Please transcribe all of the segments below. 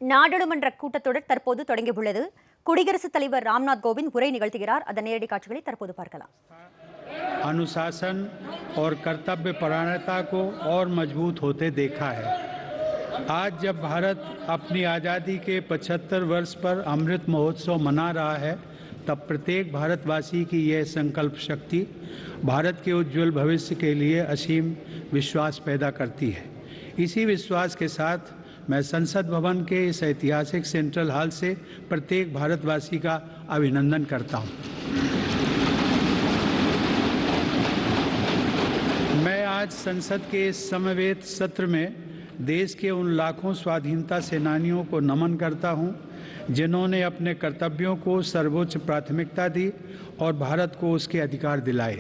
நாடாளுமன்ற கூட்டத்தொடர் தற்போது தொடங்கியுள்ளது. குடியரசுத் தலைவர் ராம்நாத் கோவிந்த் உரை நிகழ்த்துகிறார். அதன் நேரடி காட்சிகளை தற்போது பார்க்கலாம். अनुशासन और कर्तव्य परायणता को और मजबूत होते देखा है। आज जब भारत अपनी आज़ादी के 75 वर्ष पर अमृत महोत्सव मना रहा है, तब प्रत्येक भारतवासी की यह संकल्प शक्ति भारत के उज्जवल भविष्य के लिए असीम विश्वास पैदा करती है। इसी विश्वास के साथ मैं संसद भवन के इस ऐतिहासिक सेंट्रल हॉल से प्रत्येक भारतवासी का अभिनंदन करता हूँ। मैं आज संसद के इस समवेत सत्र में देश के उन लाखों स्वाधीनता सेनानियों को नमन करता हूँ जिन्होंने अपने कर्तव्यों को सर्वोच्च प्राथमिकता दी और भारत को उसके अधिकार दिलाए।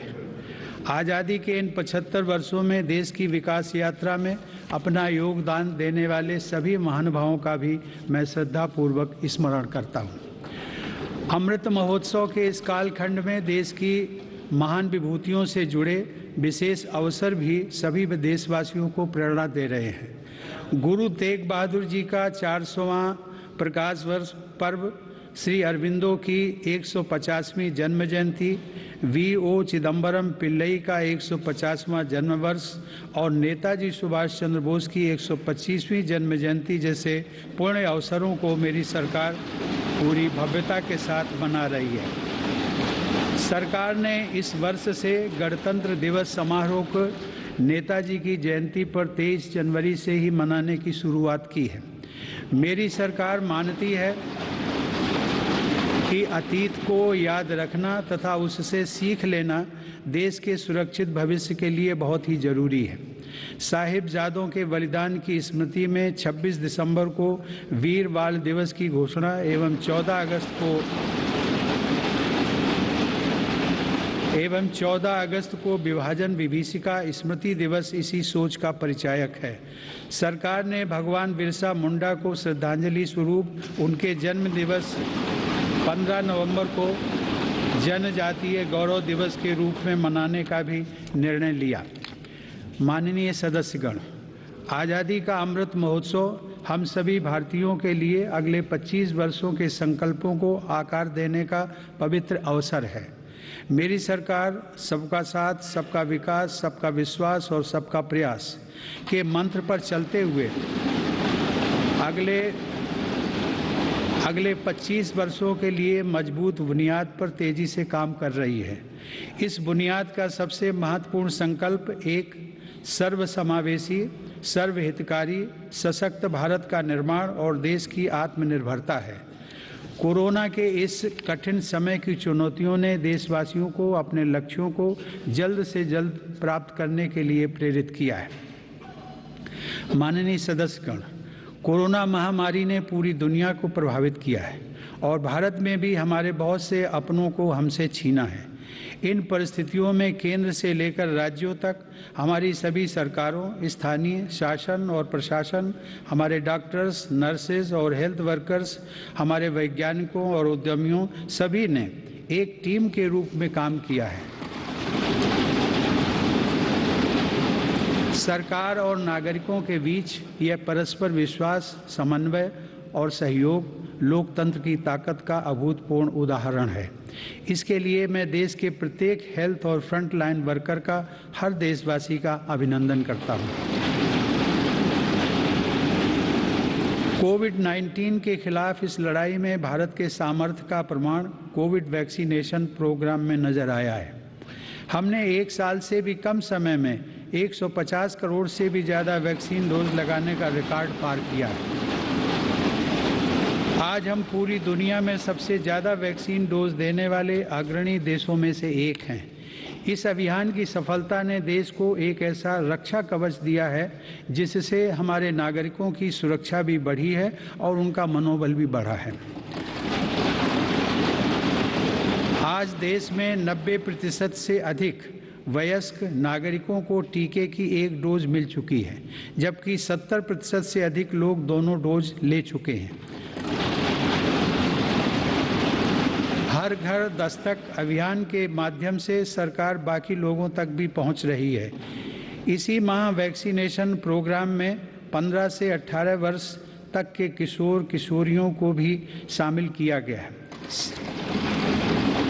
आज़ादी के इन 75 वर्षों में देश की विकास यात्रा में अपना योगदान देने वाले सभी महानुभावों का भी मैं श्रद्धापूर्वक स्मरण करता हूँ। अमृत महोत्सव के इस कालखंड में देश की महान विभूतियों से जुड़े विशेष अवसर भी सभी देशवासियों को प्रेरणा दे रहे हैं। गुरु तेग बहादुर जी का 400वां प्रकाश वर्ष पर्व, श्री अरविंदो की 150वीं जन्म जयंती, V.O. चिदम्बरम पिल्लई का 150वां जन्म वर्ष और नेताजी सुभाष चंद्र बोस की 125वीं जन्म जयंती जैसे पुण्य अवसरों को मेरी सरकार पूरी भव्यता के साथ मना रही है। सरकार ने इस वर्ष से गणतंत्र दिवस समारोह को नेताजी की जयंती पर 23 जनवरी से ही मनाने की शुरुआत की है। मेरी सरकार मानती है कि अतीत को याद रखना तथा उससे सीख लेना देश के सुरक्षित भविष्य के लिए बहुत ही जरूरी है। साहिबजादों के बलिदान की स्मृति में 26 दिसंबर को वीर बाल दिवस की घोषणा एवं 14 अगस्त को विभाजन विभीषिका स्मृति दिवस इसी सोच का परिचायक है। सरकार ने भगवान बिरसा मुंडा को श्रद्धांजलि स्वरूप उनके जन्म दिवस 15 नवंबर को जनजातीय गौरव दिवस के रूप में मनाने का भी निर्णय लिया। माननीय सदस्यगण, आज़ादी का अमृत महोत्सव हम सभी भारतीयों के लिए अगले 25 वर्षों के संकल्पों को आकार देने का पवित्र अवसर है। मेरी सरकार सबका साथ, सबका विकास, सबका विश्वास और सबका प्रयास के मंत्र पर चलते हुए अगले 25 वर्षों के लिए मजबूत बुनियाद पर तेजी से काम कर रही है। इस बुनियाद का सबसे महत्वपूर्ण संकल्प एक सर्वसमावेशी, सर्वहितकारी, सशक्त भारत का निर्माण और देश की आत्मनिर्भरता है। कोरोना के इस कठिन समय की चुनौतियों ने देशवासियों को अपने लक्ष्यों को जल्द से जल्द प्राप्त करने के लिए प्रेरित किया है। माननीय सदस्यगण, कोरोना महामारी ने पूरी दुनिया को प्रभावित किया है और भारत में भी हमारे बहुत से अपनों को हमसे छीना है। इन परिस्थितियों में केंद्र से लेकर राज्यों तक हमारी सभी सरकारों, स्थानीय शासन और प्रशासन, हमारे डॉक्टर्स, नर्सेज और हेल्थ वर्कर्स, हमारे वैज्ञानिकों और उद्यमियों सभी ने एक टीम के रूप में काम किया है। सरकार और नागरिकों के बीच यह परस्पर विश्वास, समन्वय और सहयोग लोकतंत्र की ताकत का अभूतपूर्व उदाहरण है। इसके लिए मैं देश के प्रत्येक हेल्थ और फ्रंट लाइन वर्कर का, हर देशवासी का अभिनंदन करता हूँ। कोविड-19 के खिलाफ इस लड़ाई में भारत के सामर्थ्य का प्रमाण कोविड वैक्सीनेशन प्रोग्राम में नजर आया है। हमने 1 साल से भी कम समय में 150 करोड़ से भी ज़्यादा वैक्सीन डोज लगाने का रिकॉर्ड पार किया है। आज हम पूरी दुनिया में सबसे ज़्यादा वैक्सीन डोज देने वाले अग्रणी देशों में से एक हैं। इस अभियान की सफलता ने देश को एक ऐसा रक्षा कवच दिया है जिससे हमारे नागरिकों की सुरक्षा भी बढ़ी है और उनका मनोबल भी बढ़ा है। आज देश में 90% से अधिक वयस्क नागरिकों को टीके की 1 डोज मिल चुकी है, जबकि 70% से अधिक लोग दोनों डोज ले चुके हैं। हर घर दस्तक अभियान के माध्यम से सरकार बाकी लोगों तक भी पहुंच रही है। इसी माह वैक्सीनेशन प्रोग्राम में 15 से 18 वर्ष तक के किशोर किशोरियों को भी शामिल किया गया है।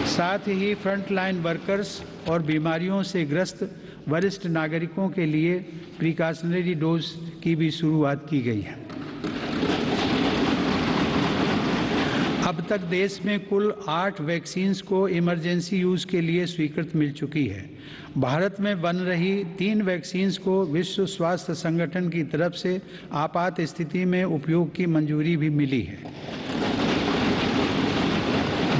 साथ ही फ्रंटलाइन वर्कर्स और बीमारियों से ग्रस्त वरिष्ठ नागरिकों के लिए प्रिकॉशनरी डोज की भी शुरुआत की गई है। अब तक देश में कुल 8 वैक्सीन्स को इमरजेंसी यूज के लिए स्वीकृत मिल चुकी है। भारत में बन रही 3 वैक्सीन्स को विश्व स्वास्थ्य संगठन की तरफ से आपात स्थिति में उपयोग की मंजूरी भी मिली है।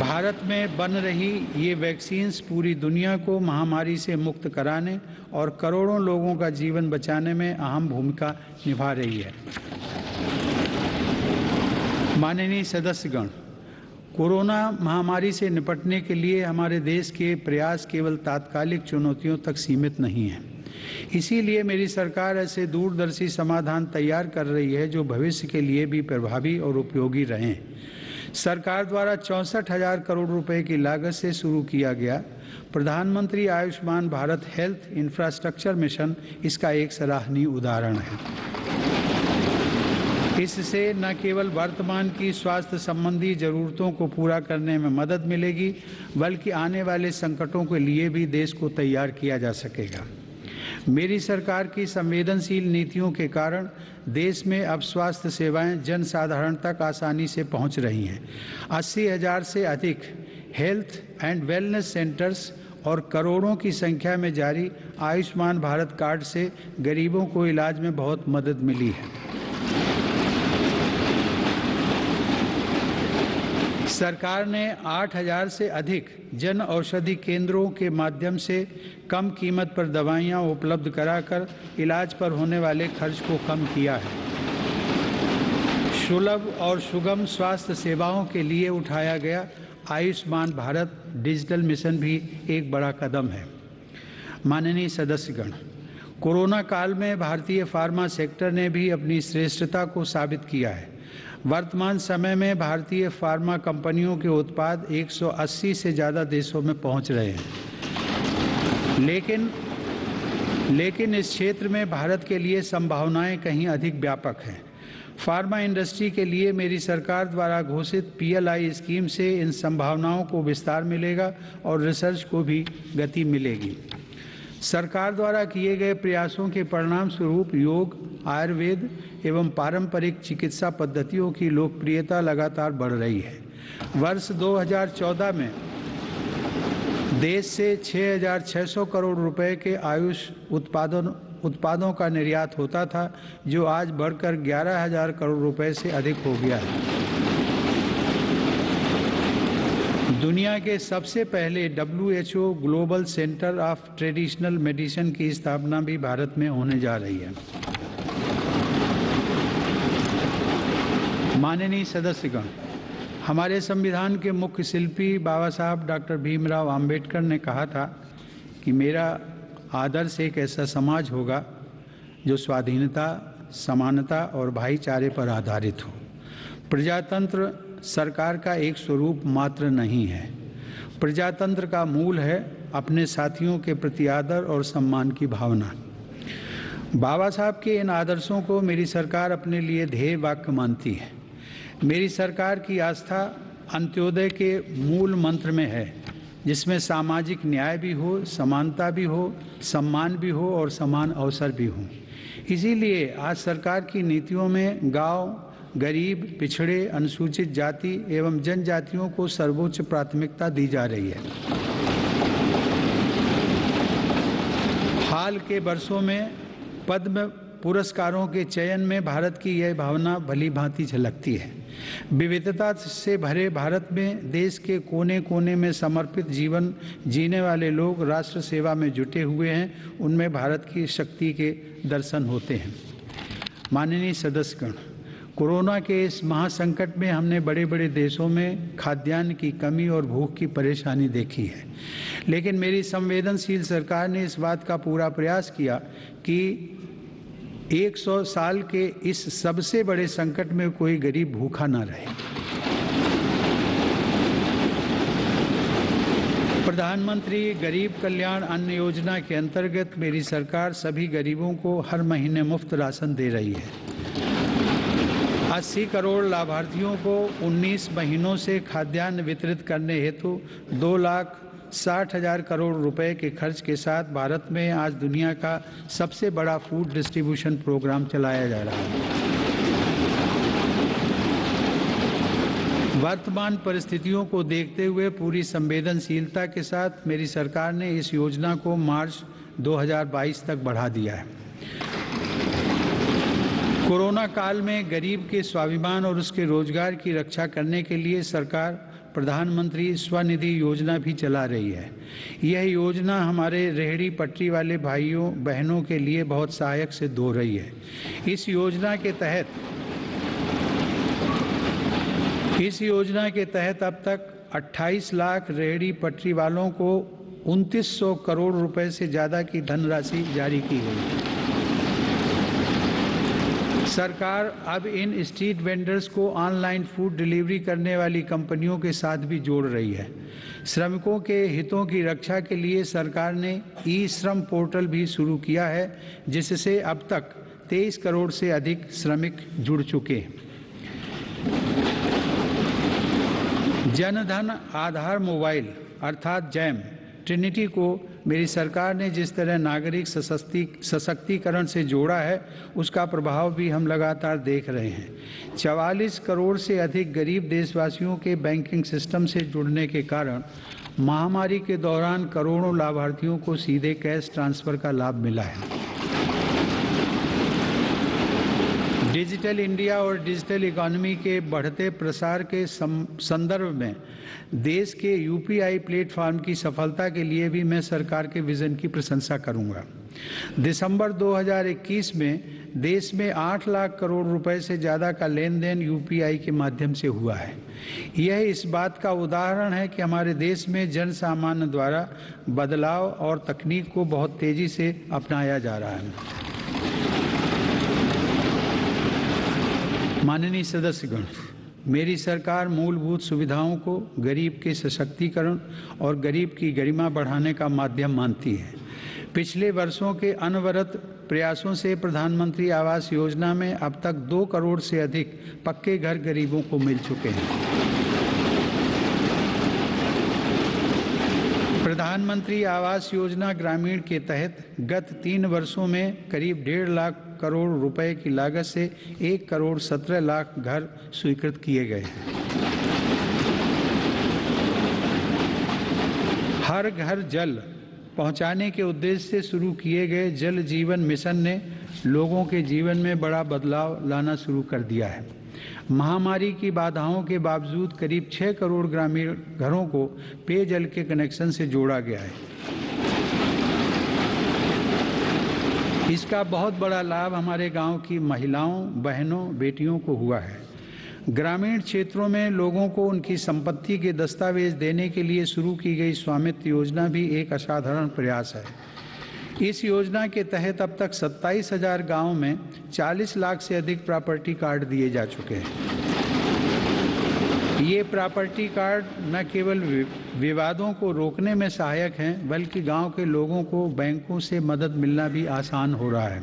भारत में बन रही ये वैक्सीन्स पूरी दुनिया को महामारी से मुक्त कराने और करोड़ों लोगों का जीवन बचाने में अहम भूमिका निभा रही है। माननीय सदस्यगण, कोरोना महामारी से निपटने के लिए हमारे देश के प्रयास केवल तात्कालिक चुनौतियों तक सीमित नहीं हैं। इसीलिए मेरी सरकार ऐसे दूरदर्शी समाधान तैयार कर रही है जो भविष्य के लिए भी प्रभावी और उपयोगी रहें। सरकार द्वारा 64,000 करोड़ रुपए की लागत से शुरू किया गया प्रधानमंत्री Ayushman Bharat health infrastructure mission इसका एक सराहनीय उदाहरण है। इससे न केवल वर्तमान की स्वास्थ्य संबंधी जरूरतों को पूरा करने में मदद मिलेगी, बल्कि आने वाले संकटों के लिए भी देश को तैयार किया जा सकेगा। मेरी सरकार की संवेदनशील नीतियों के कारण देश में अब स्वास्थ्य सेवाएं जन साधारण तक आसानी से पहुंच रही हैं। 80,000 से अधिक हेल्थ एंड वेलनेस सेंटर्स और करोड़ों की संख्या में जारी आयुष्मान भारत कार्ड से गरीबों को इलाज में बहुत मदद मिली है। सरकार ने 8,000 से अधिक जन औषधि केंद्रों के माध्यम से कम कीमत पर दवाइयां उपलब्ध कराकर इलाज पर होने वाले खर्च को कम किया है। सुलभ और सुगम स्वास्थ्य सेवाओं के लिए उठाया गया आयुष्मान भारत डिजिटल मिशन भी एक बड़ा कदम है। माननीय सदस्यगण, कोरोना काल में भारतीय फार्मा सेक्टर ने भी अपनी श्रेष्ठता को साबित किया है। वर्तमान समय में भारतीय फार्मा कंपनियों के उत्पाद 180 से ज़्यादा देशों में पहुंच रहे हैं। लेकिन इस क्षेत्र में भारत के लिए संभावनाएं कहीं अधिक व्यापक हैं। फार्मा इंडस्ट्री के लिए मेरी सरकार द्वारा घोषित PLI स्कीम से इन संभावनाओं को विस्तार मिलेगा और रिसर्च को भी गति मिलेगी। सरकार द्वारा किए गए प्रयासों के परिणाम स्वरूप योग, आयुर्वेद एवं पारंपरिक चिकित्सा पद्धतियों की लोकप्रियता लगातार बढ़ रही है। वर्ष 2014 में देश से 6,600 करोड़ रुपए के आयुष उत्पादों का निर्यात होता था, जो आज बढ़कर 11,000 करोड़ रुपए से अधिक हो गया है। दुनिया के सबसे पहले WHO global centre of traditional medicine की स्थापना भी भारत में होने जा रही है। माननीय सदस्यगण, हमारे संविधान के मुख्य शिल्पी बाबा साहब डॉक्टर भीमराव अंबेडकर ने कहा था कि मेरा आदर्श एक ऐसा समाज होगा जो स्वाधीनता, समानता और भाईचारे पर आधारित हो। प्रजातंत्र सरकार का एक स्वरूप मात्र नहीं है। प्रजातंत्र का मूल है अपने साथियों के प्रति आदर और सम्मान की भावना। बाबा साहब के इन आदर्शों को मेरी सरकार अपने लिए ध्येय वाक्य मानती है। मेरी सरकार की आस्था अंत्योदय के मूल मंत्र में है, जिसमें सामाजिक न्याय भी हो, समानता भी हो, सम्मान भी हो और समान अवसर भी हो। इसीलिए आज सरकार की नीतियों में गांव, गरीब, पिछड़े, अनुसूचित जाति एवं जनजातियों को सर्वोच्च प्राथमिकता दी जा रही है। हाल के वर्षों में पद्म पुरस्कारों के चयन में भारत की यह भावना भली भांति झलकती है। विविधता से भरे भारत में देश के कोने कोने में समर्पित जीवन जीने वाले लोग राष्ट्र सेवा में जुटे हुए हैं। उनमें भारत की शक्ति के दर्शन होते हैं। माननीय सदस्यगण, कोरोना के इस महासंकट में हमने बड़े बड़े देशों में खाद्यान्न की कमी और भूख की परेशानी देखी है, लेकिन मेरी संवेदनशील सरकार ने इस बात का पूरा प्रयास किया कि 100 साल के इस सबसे बड़े संकट में कोई गरीब भूखा ना रहे। प्रधानमंत्री गरीब कल्याण अन्न योजना के अंतर्गत मेरी सरकार सभी गरीबों को हर महीने मुफ्त राशन दे रही है। 80 करोड़ लाभार्थियों को 19 महीनों से खाद्यान्न वितरित करने हेतु 2,60,000 करोड़ रुपए के खर्च के साथ भारत में आज दुनिया का सबसे बड़ा फूड डिस्ट्रीब्यूशन प्रोग्राम चलाया जा रहा है। वर्तमान परिस्थितियों को देखते हुए पूरी संवेदनशीलता के साथ मेरी सरकार ने इस योजना को मार्च 2022 तक बढ़ा दिया है। कोरोना काल में गरीब के स्वाभिमान और उसके रोजगार की रक्षा करने के लिए सरकार प्रधानमंत्री स्वनिधि योजना भी चला रही है। यह योजना हमारे रेहड़ी पटरी वाले भाइयों बहनों के लिए बहुत सहायक सिद्ध हो रही है। इस योजना के तहत अब तक 28 लाख रेहड़ी पटरी वालों को 2900 करोड़ रुपए से ज़्यादा की धनराशि जारी की गई है। सरकार अब इन स्ट्रीट वेंडर्स को ऑनलाइन फूड डिलीवरी करने वाली कंपनियों के साथ भी जोड़ रही है। श्रमिकों के हितों की रक्षा के लिए सरकार ने ई श्रम पोर्टल भी शुरू किया है, जिससे अब तक 23 करोड़ से अधिक श्रमिक जुड़ चुके हैं। जनधन आधार मोबाइल अर्थात जैम ट्रिनिटी को मेरी सरकार ने जिस तरह नागरिक सशक्तिकरण से जोड़ा है, उसका प्रभाव भी हम लगातार देख रहे हैं। 44 करोड़ से अधिक गरीब देशवासियों के बैंकिंग सिस्टम से जुड़ने के कारण महामारी के दौरान करोड़ों लाभार्थियों को सीधे कैश ट्रांसफर का लाभ मिला है। डिजिटल इंडिया और डिजिटल इकोनॉमी के बढ़ते प्रसार के संदर्भ में देश के यूपीआई प्लेटफॉर्म की सफलता के लिए भी मैं सरकार के विजन की प्रशंसा करूंगा। दिसंबर 2021 में देश में 8 लाख करोड़ रुपए से ज़्यादा का लेन देन यूपीआई के माध्यम से हुआ है। यह इस बात का उदाहरण है कि हमारे देश में जन सामान्य द्वारा बदलाव और तकनीक को बहुत तेज़ी से अपनाया जा रहा है। माननीय सदस्यगण, मेरी सरकार मूलभूत सुविधाओं को गरीब के सशक्तिकरण और गरीब की गरिमा बढ़ाने का माध्यम मानती है। पिछले वर्षों के अनवरत प्रयासों से प्रधानमंत्री आवास योजना में अब तक 2 करोड़ से अधिक पक्के घर गरीबों को मिल चुके हैं। प्रधानमंत्री आवास योजना ग्रामीण के तहत गत 3 वर्षों में करीब 1.5 लाख करोड़ रुपए की लागत से 1 करोड़ 17 लाख घर स्वीकृत किए गए हैं। हर घर जल पहुंचाने के उद्देश्य से शुरू किए गए जल जीवन मिशन ने लोगों के जीवन में बड़ा बदलाव लाना शुरू कर दिया है। महामारी की बाधाओं के बावजूद करीब 6 करोड़ ग्रामीण घरों को पेयजल के कनेक्शन से जोड़ा गया है। इसका बहुत बड़ा लाभ हमारे गांव की महिलाओं, बहनों, बेटियों को हुआ है। ग्रामीण क्षेत्रों में लोगों को उनकी संपत्ति के दस्तावेज देने के लिए शुरू की गई स्वामित्व योजना भी एक असाधारण प्रयास है। इस योजना के तहत अब तक 27,000 गाँवों में 40 लाख से अधिक प्रॉपर्टी कार्ड दिए जा चुके हैं। ये प्रॉपर्टी कार्ड न केवल विवादों को रोकने में सहायक हैं, बल्कि गांव के लोगों को बैंकों से मदद मिलना भी आसान हो रहा है।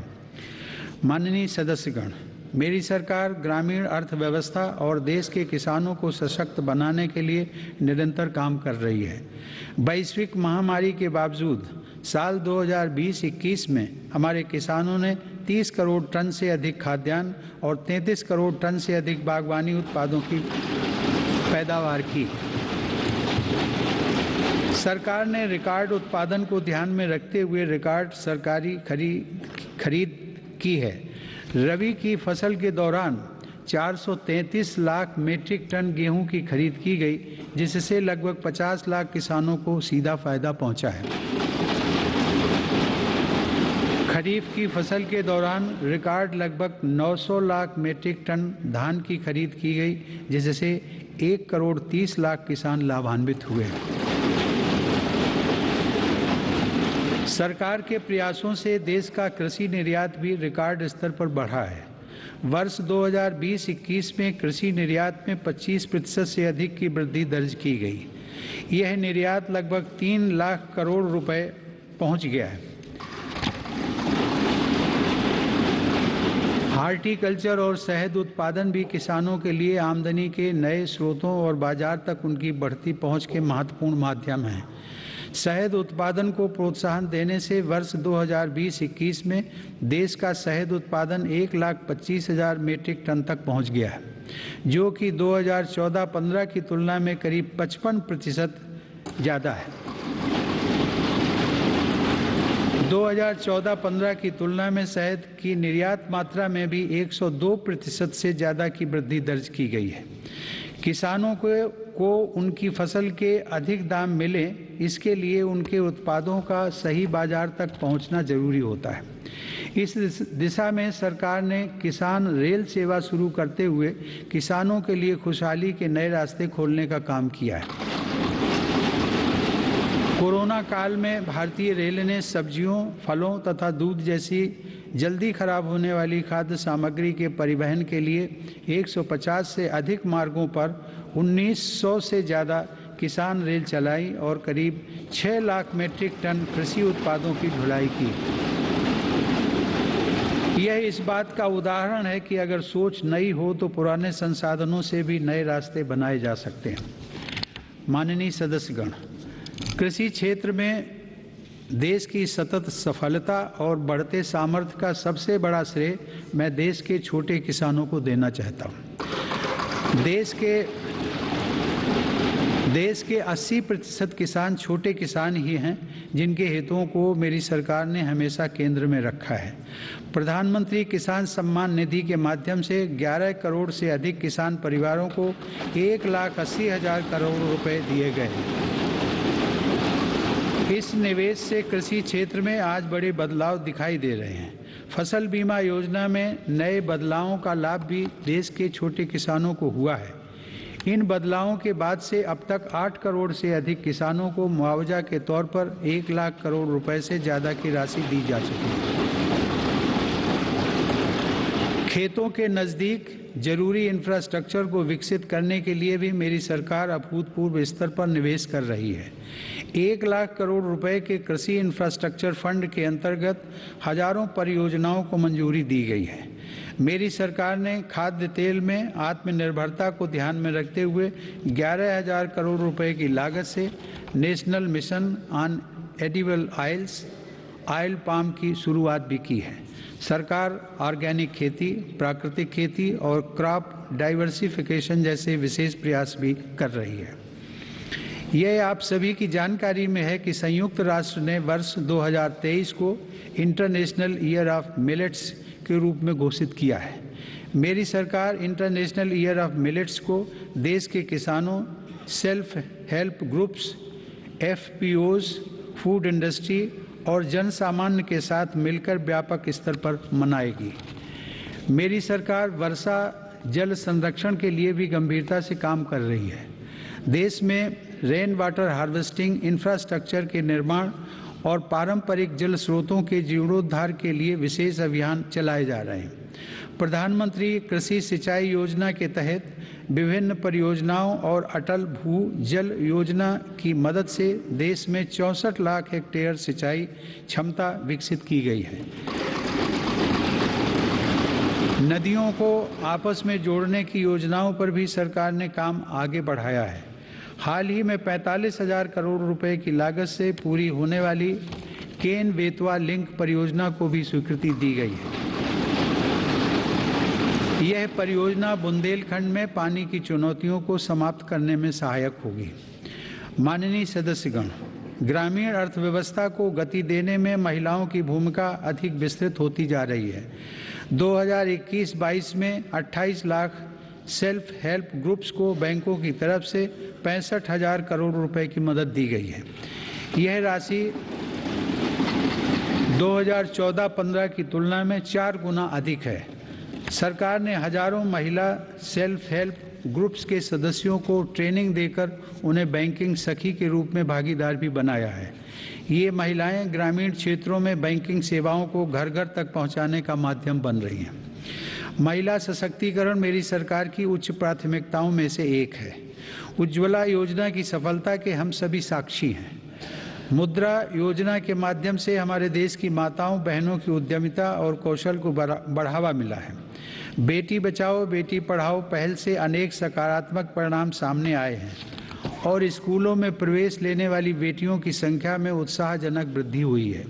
माननीय सदस्यगण, मेरी सरकार ग्रामीण अर्थव्यवस्था और देश के किसानों को सशक्त बनाने के लिए निरंतर काम कर रही है। वैश्विक महामारी के बावजूद साल 2020-21 में हमारे किसानों ने 30 करोड़ टन से अधिक खाद्यान्न और 33 करोड़ टन से अधिक बागवानी उत्पादों की पैदावार की। सरकार ने रिकॉर्ड उत्पादन को ध्यान में रखते हुए रिकॉर्ड सरकारी खरीद की है। रबी की फसल के दौरान 433 लाख मीट्रिक टन गेहूं की खरीद की गई, जिससे लगभग 50 लाख किसानों को सीधा फायदा पहुंचा है। खरीफ की फसल के दौरान रिकॉर्ड लगभग 900 लाख मीट्रिक टन धान की खरीद की गई, जिससे 1 करोड़ 30 लाख किसान लाभान्वित हुए। सरकार के प्रयासों से देश का कृषि निर्यात भी रिकॉर्ड स्तर पर बढ़ा है। वर्ष 2020-21 में कृषि निर्यात में 25% से अधिक की वृद्धि दर्ज की गई। यह निर्यात लगभग 3 लाख करोड़ रुपए पहुंच गया है। हार्टिकल्चर और शहद उत्पादन भी किसानों के लिए आमदनी के नए स्रोतों और बाजार तक उनकी बढ़ती पहुंच के महत्वपूर्ण माध्यम हैं। शहद उत्पादन को प्रोत्साहन देने से वर्ष 2020-21 में देश का शहद उत्पादन 1,25,000 मीट्रिक टन तक पहुंच गया है, जो कि 2014-15 की तुलना में करीब 55% ज़्यादा है। 2014-15 की तुलना में शहद की निर्यात मात्रा में भी 102% से ज़्यादा की वृद्धि दर्ज की गई है। किसानों को उनकी फसल के अधिक दाम मिले, इसके लिए उनके उत्पादों का सही बाजार तक पहुंचना जरूरी होता है। इस दिशा में सरकार ने किसान रेल सेवा शुरू करते हुए किसानों के लिए खुशहाली के नए रास्ते खोलने का काम किया है। कोरोना काल में भारतीय रेल ने सब्जियों, फलों तथा दूध जैसी जल्दी खराब होने वाली खाद्य सामग्री के परिवहन के लिए 150 से अधिक मार्गों पर 1900 से ज़्यादा किसान रेल चलाई और करीब 6 लाख मीट्रिक टन कृषि उत्पादों की ढुलाई की। यह इस बात का उदाहरण है कि अगर सोच नई हो तो पुराने संसाधनों से भी नए रास्ते बनाए जा सकते हैं। माननीय सदस्यगण, कृषि क्षेत्र में देश की सतत सफलता और बढ़ते सामर्थ्य का सबसे बड़ा श्रेय मैं देश के छोटे किसानों को देना चाहता हूँ। देश के 80% किसान छोटे किसान ही हैं, जिनके हितों को मेरी सरकार ने हमेशा केंद्र में रखा है। प्रधानमंत्री किसान सम्मान निधि के माध्यम से 11 करोड़ से अधिक किसान परिवारों को 1,80,000 करोड़ रुपए दिए गए हैं। इस निवेश से कृषि क्षेत्र में आज बड़े बदलाव दिखाई दे रहे हैं। फसल बीमा योजना में नए बदलावों का लाभ भी देश के छोटे किसानों को हुआ है। इन बदलावों के बाद से अब तक 8 करोड़ से अधिक किसानों को मुआवजा के तौर पर 1 लाख करोड़ रुपए से ज़्यादा की राशि दी जा चुकी है। खेतों के नज़दीक जरूरी इंफ्रास्ट्रक्चर को विकसित करने के लिए भी मेरी सरकार अभूतपूर्व स्तर पर निवेश कर रही है। 1 लाख करोड़ रुपए के कृषि इंफ्रास्ट्रक्चर फंड के अंतर्गत हजारों परियोजनाओं को मंजूरी दी गई है। मेरी सरकार ने खाद्य तेल में आत्मनिर्भरता को ध्यान में रखते हुए 11,000 करोड़ रुपए की लागत से national mission on edible oil palm की शुरुआत भी की है। सरकार ऑर्गेनिक खेती, प्राकृतिक खेती और क्रॉप डाइवर्सिफिकेशन जैसे विशेष प्रयास भी कर रही है। यह आप सभी की जानकारी में है कि संयुक्त राष्ट्र ने वर्ष 2023 को इंटरनेशनल ईयर ऑफ मिलेट्स के रूप में घोषित किया है। मेरी सरकार इंटरनेशनल ईयर ऑफ मिलेट्स को देश के किसानों, self help groups, FPOs, food industry और जन सामान्य के साथ मिलकर व्यापक स्तर पर मनाएगी। मेरी सरकार वर्षा जल संरक्षण के लिए भी गंभीरता से काम कर रही है। देश में रेन वाटर हार्वेस्टिंग इंफ्रास्ट्रक्चर के निर्माण और पारंपरिक जल स्रोतों के जीर्णोद्धार के लिए विशेष अभियान चलाए जा रहे हैं। प्रधानमंत्री कृषि सिंचाई योजना के तहत विभिन्न परियोजनाओं और अटल भू जल योजना की मदद से देश में 64 लाख हेक्टेयर सिंचाई क्षमता विकसित की गई है। नदियों को आपस में जोड़ने की योजनाओं पर भी सरकार ने काम आगे बढ़ाया है। हाल ही में 45,000 करोड़ रुपए की लागत से पूरी होने वाली केन बेतवा लिंक परियोजना को भी स्वीकृति दी गई है। यह परियोजना बुंदेलखंड में पानी की चुनौतियों को समाप्त करने में सहायक होगी। माननीय सदस्यगण, ग्रामीण अर्थव्यवस्था को गति देने में महिलाओं की भूमिका अधिक विस्तृत होती जा रही है। 2021-22 में 28 लाख सेल्फ हेल्प ग्रुप्स को बैंकों की तरफ से 65,000 करोड़ रुपए की मदद दी गई है। यह राशि 2014-15 की तुलना में 4 गुना अधिक है। सरकार ने हजारों महिला सेल्फ हेल्प ग्रुप्स के सदस्यों को ट्रेनिंग देकर उन्हें बैंकिंग सखी के रूप में भागीदार भी बनाया है। ये महिलाएं ग्रामीण क्षेत्रों में बैंकिंग सेवाओं को घर घर तक पहुंचाने का माध्यम बन रही हैं। महिला सशक्तिकरण मेरी सरकार की उच्च प्राथमिकताओं में से एक है। उज्ज्वला योजना की सफलता के हम सभी साक्षी हैं। मुद्रा योजना के माध्यम से हमारे देश की माताओं बहनों की उद्यमिता और कौशल को बढ़ावा मिला है। बेटी बचाओ बेटी पढ़ाओ पहल से अनेक सकारात्मक परिणाम सामने आए हैं और स्कूलों में प्रवेश लेने वाली बेटियों की संख्या में उत्साहजनक वृद्धि हुई है।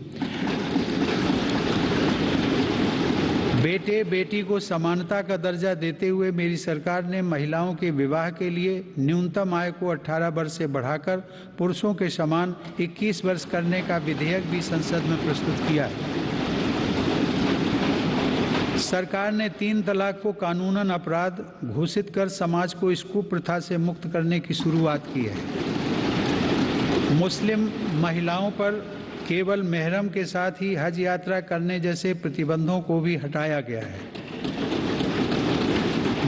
बेटे बेटी को समानता का दर्जा देते हुए मेरी सरकार ने महिलाओं के विवाह के लिए न्यूनतम आय को 18 वर्ष से बढ़ाकर पुरुषों के समान 21 वर्ष करने का विधेयक भी संसद में प्रस्तुत किया है। सरकार ने 3 तलाक को कानूनन अपराध घोषित कर समाज को इस कुप्रथा से मुक्त करने की शुरुआत की है। मुस्लिम महिलाओं पर केवल मेहरम के साथ ही हज यात्रा करने जैसे प्रतिबंधों को भी हटाया गया है।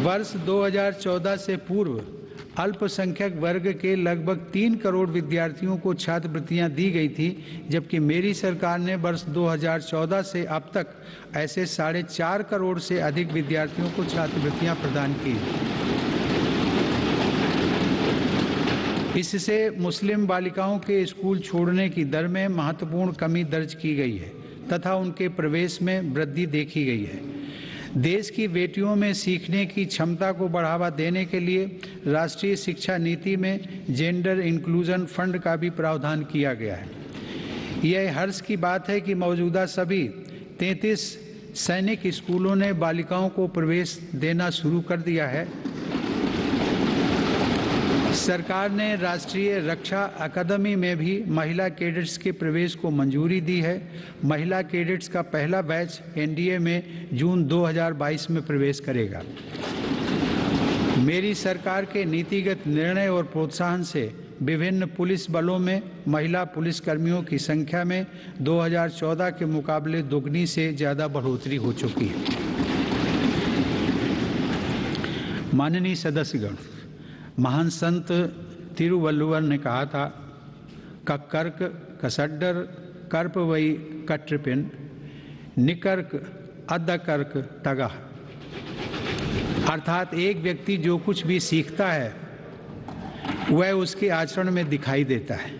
वर्ष 2014 से पूर्व अल्पसंख्यक वर्ग के लगभग 3 करोड़ विद्यार्थियों को छात्रवृत्तियां दी गई थी, जबकि मेरी सरकार ने वर्ष 2014 से अब तक ऐसे 4.5 करोड़ से अधिक विद्यार्थियों को छात्रवृत्तियां प्रदान की। इससे मुस्लिम बालिकाओं के स्कूल छोड़ने की दर में महत्वपूर्ण कमी दर्ज की गई है तथा उनके प्रवेश में वृद्धि देखी गई है। देश की बेटियों में सीखने की क्षमता को बढ़ावा देने के लिए राष्ट्रीय शिक्षा नीति में जेंडर इंक्लूजन फंड का भी प्रावधान किया गया है। यह हर्ष की बात है कि मौजूदा सभी 33 सैनिक स्कूलों ने बालिकाओं को प्रवेश देना शुरू कर दिया है। सरकार ने राष्ट्रीय रक्षा अकादमी में भी महिला कैडेट्स के प्रवेश को मंजूरी दी है। महिला कैडेट्स का पहला बैच एनडीए में जून 2022 में प्रवेश करेगा। मेरी सरकार के नीतिगत निर्णय और प्रोत्साहन से विभिन्न पुलिस बलों में महिला पुलिसकर्मियों की संख्या में 2014 के मुकाबले दोगुनी से ज़्यादा बढ़ोतरी हो चुकी है। माननीय सदस्यगण, महान संत तिरुवल्लुवर ने कहा था, कक्कर्क कसड्डर कर्प वई कट्रपिन निकर्क अद्दकर्क तगह। अर्थात एक व्यक्ति जो कुछ भी सीखता है वह उसके आचरण में दिखाई देता है।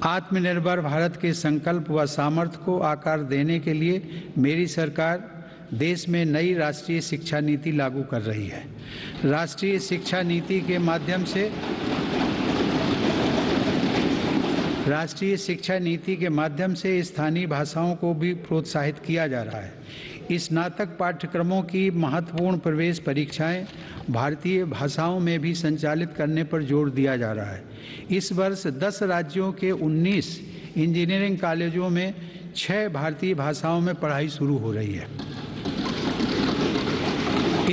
आत्मनिर्भर भारत के संकल्प व सामर्थ्य को आकार देने के लिए मेरी सरकार देश में नई राष्ट्रीय शिक्षा नीति लागू कर रही है। राष्ट्रीय शिक्षा नीति के माध्यम से स्थानीय भाषाओं को भी प्रोत्साहित किया जा रहा है। स्नातक पाठ्यक्रमों की महत्वपूर्ण प्रवेश परीक्षाएं भारतीय भाषाओं में भी संचालित करने पर जोर दिया जा रहा है। इस वर्ष 10 राज्यों के 19 इंजीनियरिंग कॉलेजों में 6 भारतीय भाषाओं में पढ़ाई शुरू हो रही है।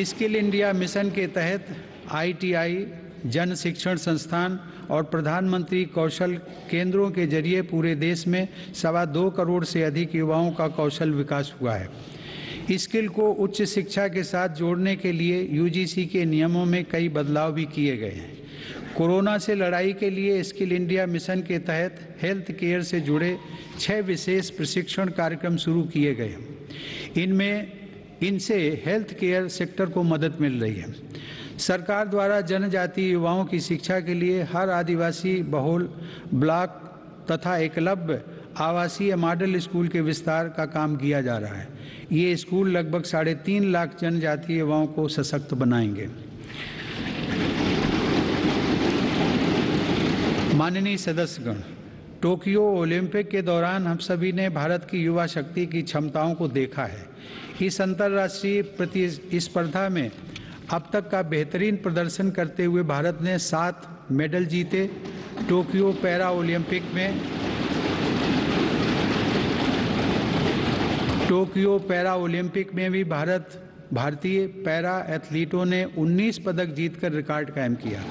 स्किल इंडिया मिशन के तहत ITI, जन शिक्षण संस्थान और प्रधानमंत्री कौशल केंद्रों के जरिए पूरे देश में 2.25 करोड़ से अधिक युवाओं का कौशल विकास हुआ है। स्किल को उच्च शिक्षा के साथ जोड़ने के लिए UGC के नियमों में कई बदलाव भी किए गए हैं। कोरोना से लड़ाई के लिए स्किल इंडिया मिशन के तहत हेल्थ केयर से जुड़े 6 विशेष प्रशिक्षण कार्यक्रम शुरू किए गए। इनसे हेल्थ केयर सेक्टर को मदद मिल रही है। सरकार द्वारा जनजातीय युवाओं की शिक्षा के लिए हर आदिवासी बहुल ब्लॉक तथा एकलव्य आवासीय मॉडल स्कूल के विस्तार का काम किया जा रहा है। ये स्कूल लगभग 3.5 लाख जनजातीय युवाओं को सशक्त बनाएंगे। माननीय सदस्यगण, टोक्यो ओलंपिक के दौरान हम सभी ने भारत की युवा शक्ति की क्षमताओं को देखा है। इस अंतर्राष्ट्रीय प्रतिस्पर्धा में अब तक का बेहतरीन प्रदर्शन करते हुए भारत ने 7 मेडल जीते। टोक्यो पैरा ओलंपिक में भी भारतीय पैरा एथलीटों ने 19 पदक जीतकर रिकॉर्ड कायम किया।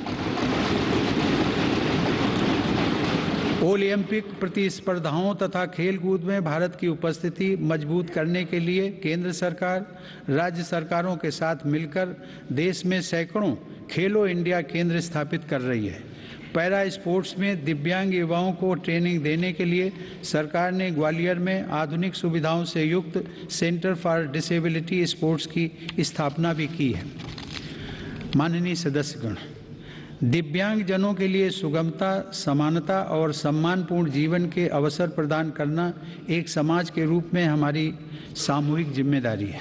ओलंपिक प्रतिस्पर्धाओं तथा खेलकूद में भारत की उपस्थिति मजबूत करने के लिए केंद्र सरकार, राज्य सरकारों के साथ मिलकर देश में सैकड़ों खेलो इंडिया केंद्र स्थापित कर रही है। पैरा स्पोर्ट्स में दिव्यांग युवाओं को ट्रेनिंग देने के लिए सरकार ने ग्वालियर में आधुनिक सुविधाओं से युक्त सेंटर फॉर डिसेबिलिटी स्पोर्ट्स की स्थापना भी की है। माननीय सदस्यगण, दिव्यांग जनों के लिए सुगमता, समानता और सम्मानपूर्ण जीवन के अवसर प्रदान करना एक समाज के रूप में हमारी सामूहिक जिम्मेदारी है।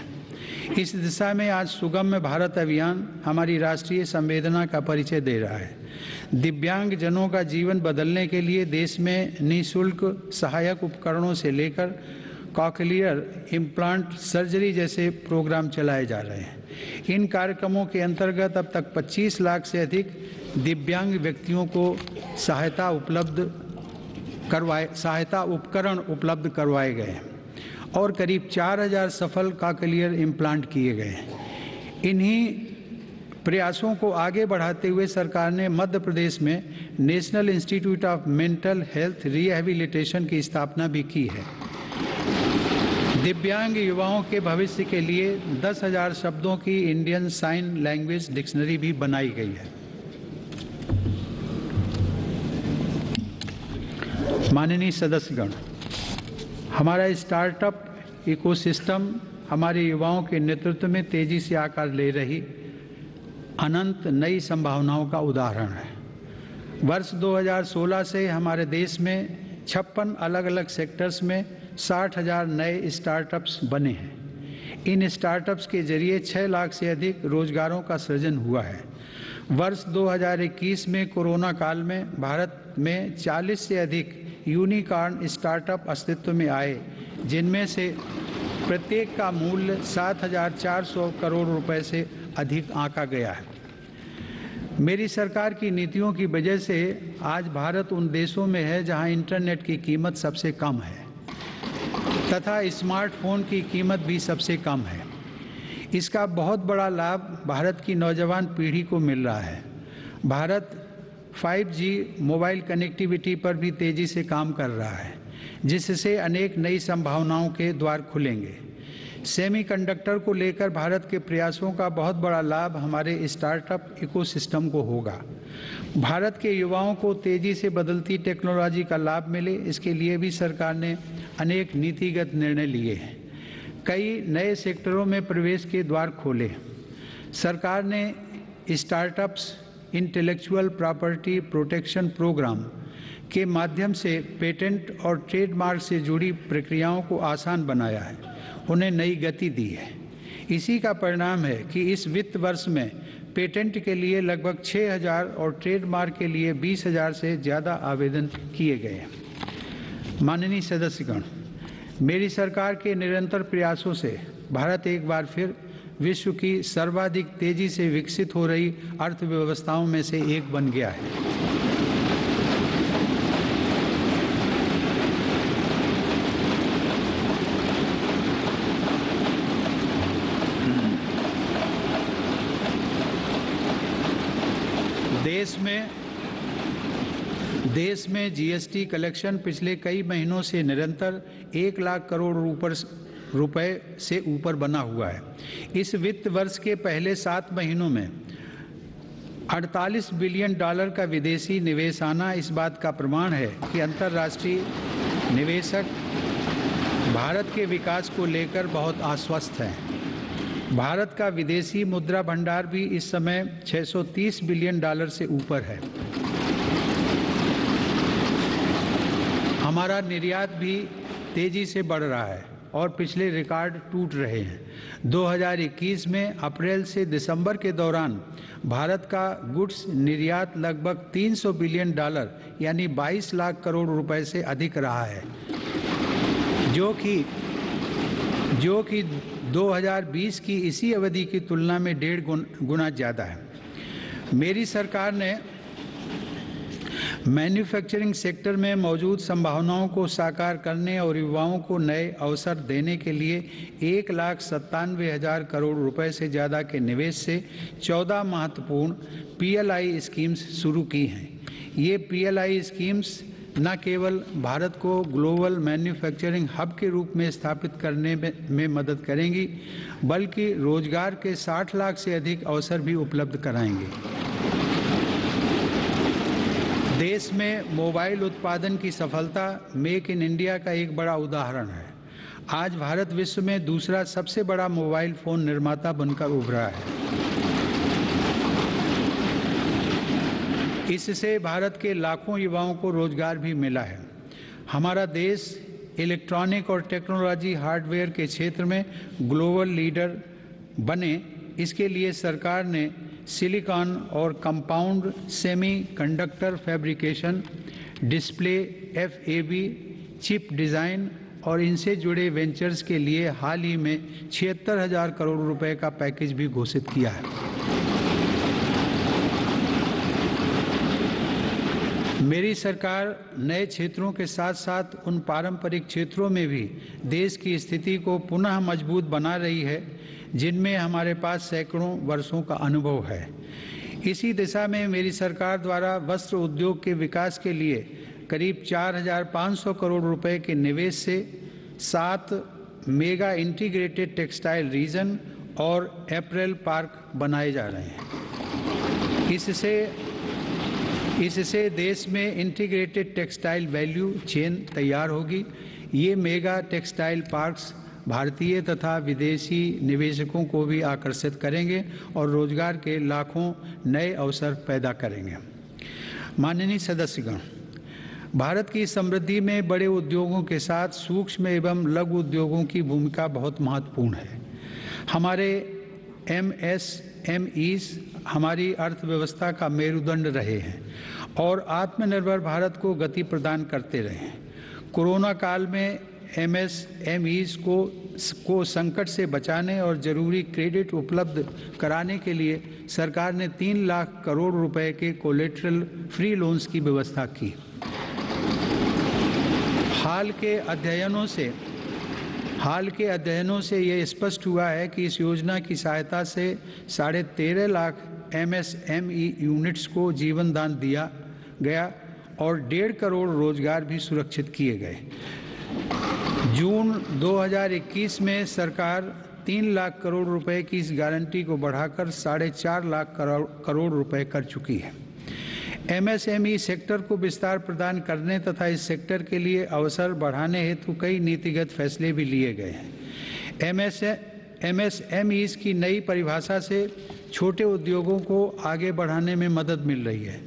इस दिशा में आज सुगम्य भारत अभियान हमारी राष्ट्रीय संवेदना का परिचय दे रहा है। दिव्यांग जनों का जीवन बदलने के लिए देश में निःशुल्क सहायक उपकरणों से लेकर कॉकलियर इम्प्लांट सर्जरी जैसे प्रोग्राम चलाए जा रहे हैं। इन कार्यक्रमों के अंतर्गत अब तक 25 लाख से अधिक दिव्यांग व्यक्तियों को सहायता उपकरण उपलब्ध करवाए गए हैं और करीब 4000 सफल कॉकलियर इम्प्लांट किए गए हैं। इन्हीं प्रयासों को आगे बढ़ाते हुए सरकार ने मध्य प्रदेश में national institute of mental health rehabilitation की स्थापना भी की है। दिव्यांग युवाओं के भविष्य के लिए 10,000 शब्दों की इंडियन साइन लैंग्वेज डिक्शनरी भी बनाई गई है। माननीय सदस्यगण, हमारा स्टार्टअप इकोसिस्टम हमारे युवाओं के नेतृत्व में तेजी से आकार ले रही अनंत नई संभावनाओं का उदाहरण है। वर्ष 2016 से हमारे देश में 56 अलग अलग सेक्टर्स में 60,000 नए स्टार्टअप्स बने हैं। इन स्टार्टअप्स के जरिए 6 लाख से अधिक रोजगारों का सृजन हुआ है। वर्ष 2021 में कोरोना काल में भारत में 40 से अधिक यूनिकॉर्न स्टार्टअप अस्तित्व में आए, जिनमें से प्रत्येक का मूल्य 7,400 करोड़ रुपए से अधिक आंका गया है। मेरी सरकार की नीतियों की वजह से आज भारत उन देशों में है जहां इंटरनेट की कीमत सबसे कम है तथा स्मार्टफोन की कीमत भी सबसे कम है। इसका बहुत बड़ा लाभ भारत की नौजवान पीढ़ी को मिल रहा है। भारत 5G मोबाइल कनेक्टिविटी पर भी तेजी से काम कर रहा है, जिससे अनेक नई संभावनाओं के द्वार खुलेंगे। सेमीकंडक्टर को लेकर भारत के प्रयासों का बहुत बड़ा लाभ हमारे स्टार्टअप इकोसिस्टम को होगा। भारत के युवाओं को तेजी से बदलती टेक्नोलॉजी का लाभ मिले, इसके लिए भी सरकार ने अनेक नीतिगत निर्णय लिए हैं। कई नए सेक्टरों में प्रवेश के द्वार खोले। सरकार ने startups intellectual property protection programme के माध्यम से पेटेंट और ट्रेडमार्क से जुड़ी प्रक्रियाओं को आसान बनाया है, उन्हें नई गति दी है। इसी का परिणाम है कि इस वित्त वर्ष में पेटेंट के लिए लगभग 6,000 और ट्रेडमार्क के लिए 20,000 से ज़्यादा आवेदन किए गए हैं। माननीय सदस्यगण, मेरी सरकार के निरंतर प्रयासों से भारत एक बार फिर विश्व की सर्वाधिक तेजी से विकसित हो रही अर्थव्यवस्थाओं में से एक बन गया है। देश में जीएसटी कलेक्शन पिछले कई महीनों से निरंतर 1 लाख करोड़ रुपए से ऊपर बना हुआ है। इस वित्त वर्ष के पहले 7 महीनों में 48 बिलियन डॉलर का विदेशी निवेश आना इस बात का प्रमाण है कि अंतर्राष्ट्रीय निवेशक भारत के विकास को लेकर बहुत आश्वस्त हैं। भारत का विदेशी मुद्रा भंडार भी इस समय 630 बिलियन डॉलर से ऊपर है। हमारा निर्यात भी तेजी से बढ़ रहा है और पिछले रिकॉर्ड टूट रहे हैं। 2021 में अप्रैल से दिसंबर के दौरान भारत का गुड्स निर्यात लगभग 300 बिलियन डॉलर यानी 22 लाख करोड़ रुपए से अधिक रहा है, जो कि 2020 की इसी अवधि की तुलना में 1.5 गुना ज़्यादा है। मेरी सरकार ने मैन्युफैक्चरिंग सेक्टर में मौजूद संभावनाओं को साकार करने और युवाओं को नए अवसर देने के लिए 1,97,000 करोड़ रुपए से ज़्यादा के निवेश से 14 महत्वपूर्ण PLI स्कीम्स शुरू की हैं। ये PLI स्कीम्स न केवल भारत को ग्लोबल मैन्युफैक्चरिंग हब के रूप में स्थापित करने में मदद करेंगी, बल्कि रोजगार के 60 लाख से अधिक अवसर भी उपलब्ध कराएंगे। देश में मोबाइल उत्पादन की सफलता मेक इन इंडिया का एक बड़ा उदाहरण है। आज भारत विश्व में दूसरा सबसे बड़ा मोबाइल फोन निर्माता बनकर उभरा है। इससे भारत के लाखों युवाओं को रोजगार भी मिला है। हमारा देश इलेक्ट्रॉनिक और टेक्नोलॉजी हार्डवेयर के क्षेत्र में ग्लोबल लीडर बने, इसके लिए सरकार ने सिलिकॉन और compound semiconductor fabrication, display, FAB, chip design और इनसे जुड़े वेंचर्स के लिए हाल ही में 76,000 करोड़ रुपए का पैकेज भी घोषित किया है। मेरी सरकार नए क्षेत्रों के साथ साथ उन पारंपरिक क्षेत्रों में भी देश की स्थिति को पुनः मजबूत बना रही है जिनमें हमारे पास सैकड़ों वर्षों का अनुभव है। इसी दिशा में मेरी सरकार द्वारा वस्त्र उद्योग के विकास के लिए करीब 4,500 करोड़ रुपए के निवेश से 7 मेगा इंटीग्रेटेड टेक्सटाइल रीजन और अप्रैल पार्क बनाए जा रहे हैं। इससे देश में इंटीग्रेटेड टेक्सटाइल वैल्यू चेन तैयार होगी। ये मेगा टेक्सटाइल पार्क्स भारतीय तथा विदेशी निवेशकों को भी आकर्षित करेंगे और रोजगार के लाखों नए अवसर पैदा करेंगे। माननीय सदस्यगण, भारत की समृद्धि में बड़े उद्योगों के साथ सूक्ष्म एवं लघु उद्योगों की भूमिका बहुत महत्वपूर्ण है। हमारे MSMEs हमारी अर्थव्यवस्था का मेरुदंड रहे हैं और आत्मनिर्भर भारत को गति प्रदान करते रहे हैं। कोरोना काल में MSMEs को संकट से बचाने और जरूरी क्रेडिट उपलब्ध कराने के लिए सरकार ने 3 लाख करोड़ रुपए के कोलेटरल फ्री लोन्स की व्यवस्था की। हाल के अध्ययनों से ये स्पष्ट हुआ है कि इस योजना की सहायता से 13.5 लाख MSME यूनिट्स को जीवन दान दिया गया और 1.5 करोड़ रोजगार भी सुरक्षित किए गए। जून 2021 में सरकार 3 लाख करोड़ रुपए की इस गारंटी को बढ़ाकर 4.5 लाख करोड़ रुपए कर चुकी है। MSME सेक्टर को विस्तार प्रदान करने तथा इस सेक्टर के लिए अवसर बढ़ाने हेतु कई नीतिगत फैसले भी लिए गए हैं। MSMEs की नई परिभाषा से छोटे उद्योगों को आगे बढ़ाने में मदद मिल रही है।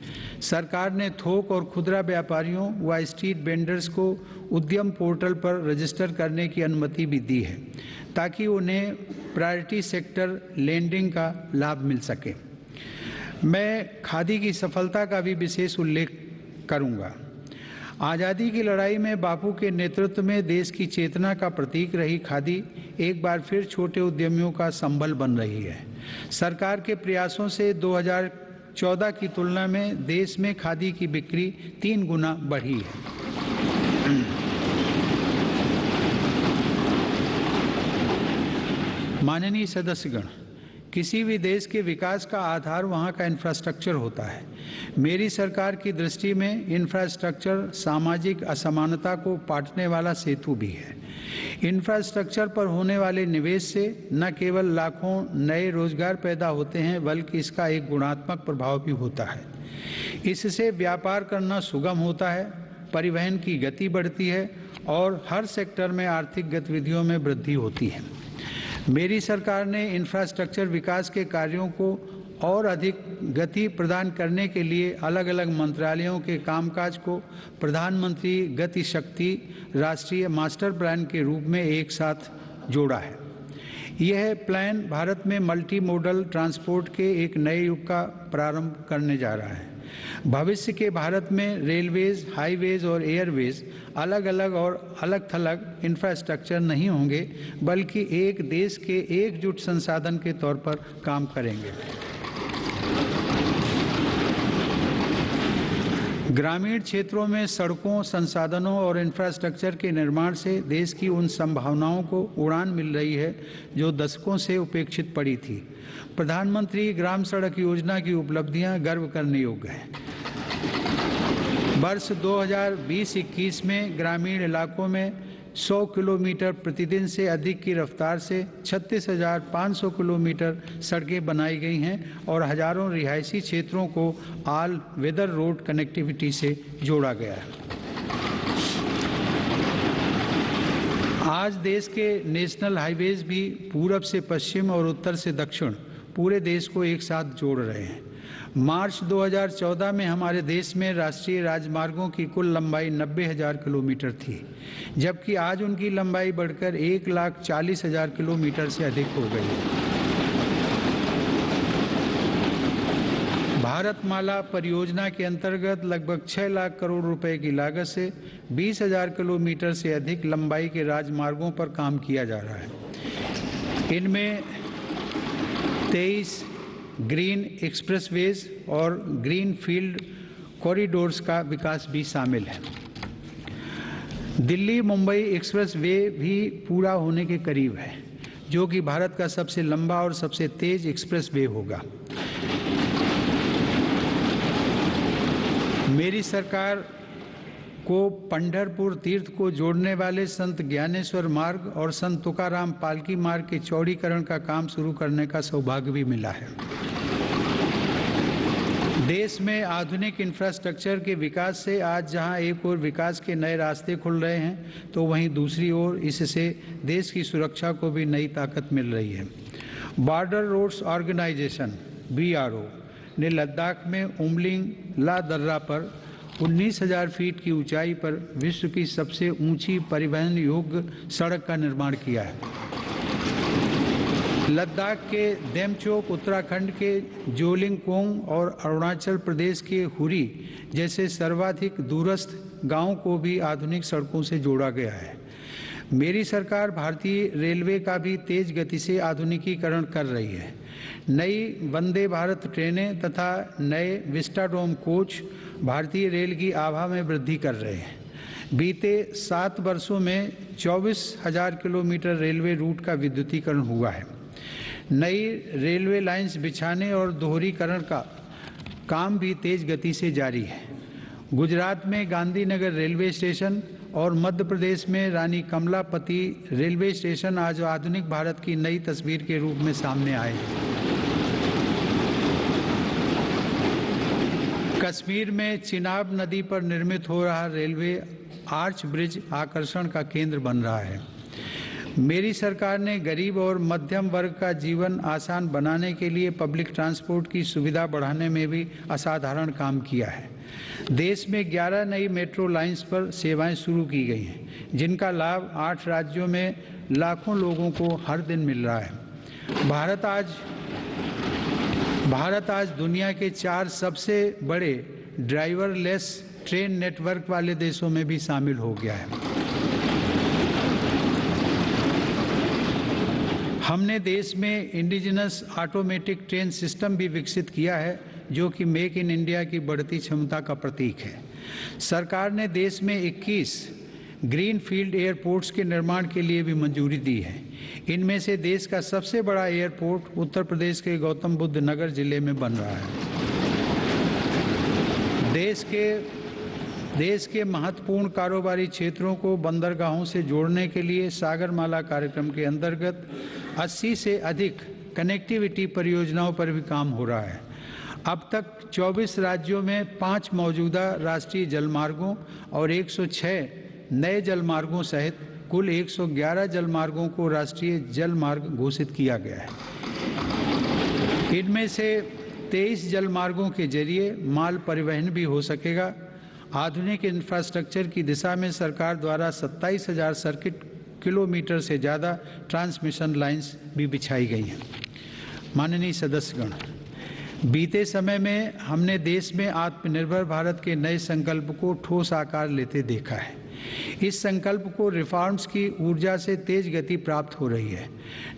सरकार ने थोक और खुदरा व्यापारियों व स्ट्रीट वेंडर्स को उद्यम पोर्टल पर रजिस्टर करने की अनुमति भी दी है ताकि उन्हें प्रायोरिटी सेक्टर लेंडिंग का लाभ मिल सके। मैं खादी की सफलता का भी विशेष उल्लेख करूंगा। आज़ादी की लड़ाई में बापू के नेतृत्व में देश की चेतना का प्रतीक रही खादी एक बार फिर छोटे उद्यमियों का संबल बन रही है। सरकार के प्रयासों से 2014 की तुलना में देश में खादी की बिक्री 3 गुना बढ़ी है। माननीय सदस्यगण, किसी भी देश के विकास का आधार वहाँ का इंफ्रास्ट्रक्चर होता है। मेरी सरकार की दृष्टि में इंफ्रास्ट्रक्चर सामाजिक असमानता को पाटने वाला सेतु भी है। इंफ्रास्ट्रक्चर पर होने वाले निवेश से न केवल लाखों नए रोजगार पैदा होते हैं बल्कि इसका एक गुणात्मक प्रभाव भी होता है। इससे व्यापार करना सुगम होता है, परिवहन की गति बढ़ती है और हर सेक्टर में आर्थिक गतिविधियों में वृद्धि होती है। मेरी सरकार ने इंफ्रास्ट्रक्चर विकास के कार्यों को और अधिक गति प्रदान करने के लिए अलग अलग मंत्रालयों के कामकाज को प्रधानमंत्री गति शक्ति राष्ट्रीय मास्टर प्लान के रूप में एक साथ जोड़ा है। यह प्लान भारत में मल्टी मोडल ट्रांसपोर्ट के एक नए युग का प्रारंभ करने जा रहा है। भविष्य के भारत में रेलवेज, हाईवेज और एयरवेज अलग अलग और अलग थलग इंफ्रास्ट्रक्चर नहीं होंगे बल्कि एक देश के एकजुट संसाधन के तौर पर काम करेंगे। ग्रामीण क्षेत्रों में सड़कों, संसाधनों और इंफ्रास्ट्रक्चर के निर्माण से देश की उन संभावनाओं को उड़ान मिल रही है जो दशकों से उपेक्षित पड़ी थी। प्रधानमंत्री ग्राम सड़क योजना की उपलब्धियां गर्व करने योग्य हैं। वर्ष 2020-21 में ग्रामीण इलाकों में 100 किलोमीटर प्रतिदिन से अधिक की रफ्तार से 36,500 किलोमीटर सड़कें बनाई गई हैं और हजारों रिहायशी क्षेत्रों को ऑल वेदर रोड कनेक्टिविटी से जोड़ा गया है। आज देश के नेशनल हाईवेज भी पूरब से पश्चिम और उत्तर से दक्षिण पूरे देश को एक साथ जोड़ रहे हैं। मार्च 2014 में हमारे देश में राष्ट्रीय राजमार्गों की कुल लंबाई 90,000 किलोमीटर थी, जबकि आज उनकी लंबाई बढ़कर 1,40,000 किलोमीटर से अधिक हो गई है। भारतमाला परियोजना के अंतर्गत लगभग 6 लाख करोड़ रुपए की लागत से 20,000 किलोमीटर से अधिक लंबाई के राजमार्गों पर काम किया जा रहा है। इनमें 23 ग्रीन एक्सप्रेसवेज और ग्रीन फील्ड कॉरिडोर्स का विकास भी शामिल है। दिल्ली मुंबई एक्सप्रेस वे भी पूरा होने के करीब है, जो कि भारत का सबसे लंबा और सबसे तेज एक्सप्रेस वे होगा। मेरी सरकार को पंढरपुर तीर्थ को जोड़ने वाले संत ज्ञानेश्वर मार्ग और संत तुकाराम पालकी मार्ग के चौड़ीकरण का काम शुरू करने का सौभाग्य भी मिला है। देश में आधुनिक इंफ्रास्ट्रक्चर के विकास से आज जहां एक ओर विकास के नए रास्ते खुल रहे हैं, तो वहीं दूसरी ओर इससे देश की सुरक्षा को भी नई ताकत मिल रही है। बॉर्डर रोड्स ऑर्गेनाइजेशन (BRO) ने लद्दाख में उमलिंग ला दर्रा पर 19,000 फीट की ऊंचाई पर विश्व की सबसे ऊंची परिवहन योग्य सड़क का निर्माण किया है। लद्दाख के देमचोक, उत्तराखंड के जोलिंगकोंग और अरुणाचल प्रदेश के हुरी जैसे सर्वाधिक दूरस्थ गांवों को भी आधुनिक सड़कों से जोड़ा गया है। मेरी सरकार भारतीय रेलवे का भी तेज गति से आधुनिकीकरण कर रही है। नई वंदे भारत ट्रेनें तथा नए विस्टाडोम कोच भारतीय रेल की आभा में वृद्धि कर रहे हैं। बीते 7 वर्षों में 24,000 किलोमीटर रेलवे रूट का विद्युतीकरण हुआ है। नई रेलवे लाइंस बिछाने और दोहरीकरण का काम भी तेज गति से जारी है। गुजरात में गांधीनगर रेलवे स्टेशन और मध्य प्रदेश में रानी कमलापति रेलवे स्टेशन आज आधुनिक भारत की नई तस्वीर के रूप में सामने आए हैं। कश्मीर में चिनाब नदी पर निर्मित हो रहा रेलवे आर्च ब्रिज आकर्षण का केंद्र बन रहा है। मेरी सरकार ने गरीब और मध्यम वर्ग का जीवन आसान बनाने के लिए पब्लिक ट्रांसपोर्ट की सुविधा बढ़ाने में भी असाधारण काम किया है। देश में 11 नई मेट्रो लाइंस पर सेवाएं शुरू की गई हैं, जिनका लाभ 8 राज्यों में लाखों लोगों को हर दिन मिल रहा है। भारत आज दुनिया के 4 सबसे बड़े ड्राइवरलेस ट्रेन नेटवर्क वाले देशों में भी शामिल हो गया है। हमने देश में इंडिजिनस ऑटोमेटिक ट्रेन सिस्टम भी विकसित किया है, जो कि मेक इन इंडिया की बढ़ती क्षमता का प्रतीक है। सरकार ने देश में 21 ग्रीन फील्ड एयरपोर्ट्स के निर्माण के लिए भी मंजूरी दी है। इनमें से देश का सबसे बड़ा एयरपोर्ट उत्तर प्रदेश के गौतम बुद्ध नगर जिले में बन रहा है। देश के महत्वपूर्ण कारोबारी क्षेत्रों को बंदरगाहों से जोड़ने के लिए सागरमाला कार्यक्रम के अंतर्गत 80 से अधिक कनेक्टिविटी परियोजनाओं पर भी काम हो रहा है। अब तक 24 राज्यों में 5 मौजूदा राष्ट्रीय जलमार्गों और 106 नए जलमार्गों सहित कुल 111 जलमार्गों को राष्ट्रीय जलमार्ग घोषित किया गया है। इनमें से 23 जलमार्गों के जरिए माल परिवहन भी हो सकेगा। आधुनिक इंफ्रास्ट्रक्चर की दिशा में सरकार द्वारा 27,000 सर्किट किलोमीटर से ज़्यादा ट्रांसमिशन लाइंस भी बिछाई गई हैं। माननीय सदस्यगण, बीते समय में हमने देश में आत्मनिर्भर भारत के नए संकल्प को ठोस आकार लेते देखा है। इस संकल्प को रिफॉर्म्स की ऊर्जा से तेज गति प्राप्त हो रही है।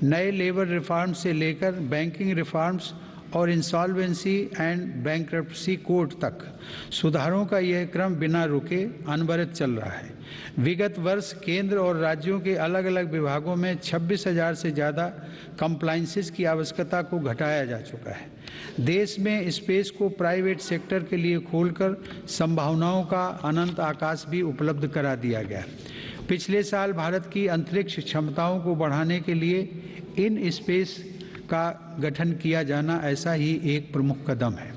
नए लेबर रिफॉर्म्स से लेकर बैंकिंग रिफॉर्म्स और इंसॉल्वेंसी एंड बैंक्रप्सी कोड तक सुधारों का यह क्रम बिना रुके अनवरत चल रहा है। विगत वर्ष केंद्र और राज्यों के अलग अलग विभागों में 26,000 से ज़्यादा कंप्लायंसेस की आवश्यकता को घटाया जा चुका है। देश में स्पेस को प्राइवेट सेक्टर के लिए खोलकर संभावनाओं का अनंत आकाश भी उपलब्ध करा दिया गया। पिछले साल भारत की अंतरिक्ष क्षमताओं को बढ़ाने के लिए इन स्पेस का गठन किया जाना ऐसा ही एक प्रमुख कदम है।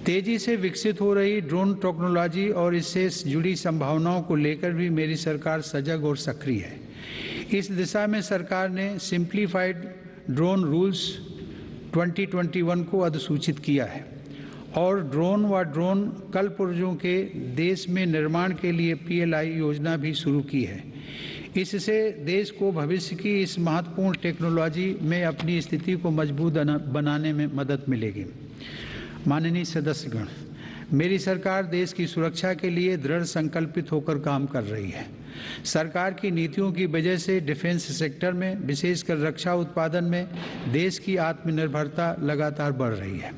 तेजी से विकसित हो रही ड्रोन टेक्नोलॉजी और इससे जुड़ी संभावनाओं को लेकर भी मेरी सरकार सजग और सक्रिय है। इस दिशा में सरकार ने सिंप्लीफाइड ड्रोन रूल्स 2021 को अधिसूचित किया है और ड्रोन व ड्रोन कलपुर्जों के देश में निर्माण के लिए PLI योजना भी शुरू की है। इससे देश को भविष्य की इस महत्वपूर्ण टेक्नोलॉजी में अपनी स्थिति को मजबूत बनाने में मदद मिलेगी। माननीय सदस्यगण, मेरी सरकार देश की सुरक्षा के लिए दृढ़ संकल्पित होकर काम कर रही है। सरकार की नीतियों की वजह से डिफेंस सेक्टर में, विशेषकर रक्षा उत्पादन में देश की आत्मनिर्भरता लगातार बढ़ रही है।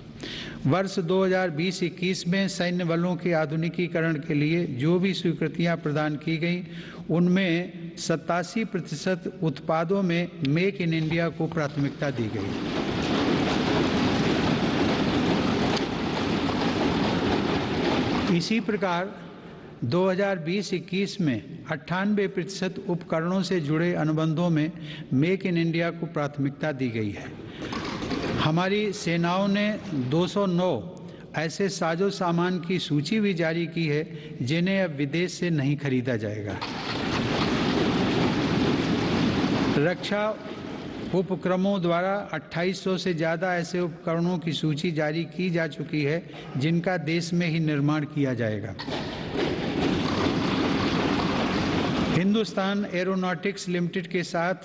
वर्ष 2020-21 में सैन्य बलों के आधुनिकीकरण के लिए जो भी स्वीकृतियां प्रदान की गईं, उनमें 87% उत्पादों में मेक इन इंडिया को प्राथमिकता दी गई। इसी प्रकार 2020-21 में 98% उपकरणों से जुड़े अनुबंधों में मेक इन इंडिया को प्राथमिकता दी गई है। हमारी सेनाओं ने 209 ऐसे साजो सामान की सूची भी जारी की है जिन्हें अब विदेश से नहीं खरीदा जाएगा। रक्षा उपक्रमों द्वारा 2800 से ज़्यादा ऐसे उपकरणों की सूची जारी की जा चुकी है जिनका देश में ही निर्माण किया जाएगा। हिंदुस्तान एरोनॉटिक्स लिमिटेड के साथ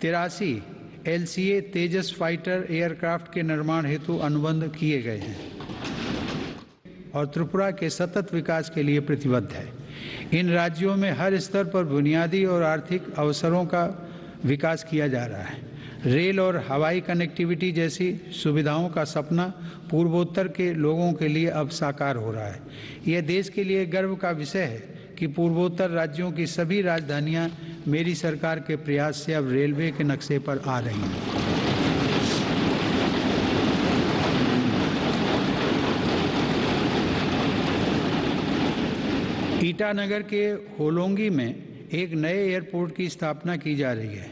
83 LCA तेजस फाइटर एयरक्राफ्ट के निर्माण हेतु अनुबंध किए गए हैं और त्रिपुरा के सतत विकास के लिए प्रतिबद्ध है। इन राज्यों में हर स्तर पर बुनियादी और आर्थिक अवसरों का विकास किया जा रहा है। रेल और हवाई कनेक्टिविटी जैसी सुविधाओं का सपना पूर्वोत्तर के लोगों के लिए अब साकार हो रहा है। यह देश के लिए गर्व का विषय है कि पूर्वोत्तर राज्यों की सभी राजधानियां मेरी सरकार के प्रयास से अब रेलवे के नक्शे पर आ रही हैं। ईटानगर के होलोंगी में एक नए एयरपोर्ट की स्थापना की जा रही है।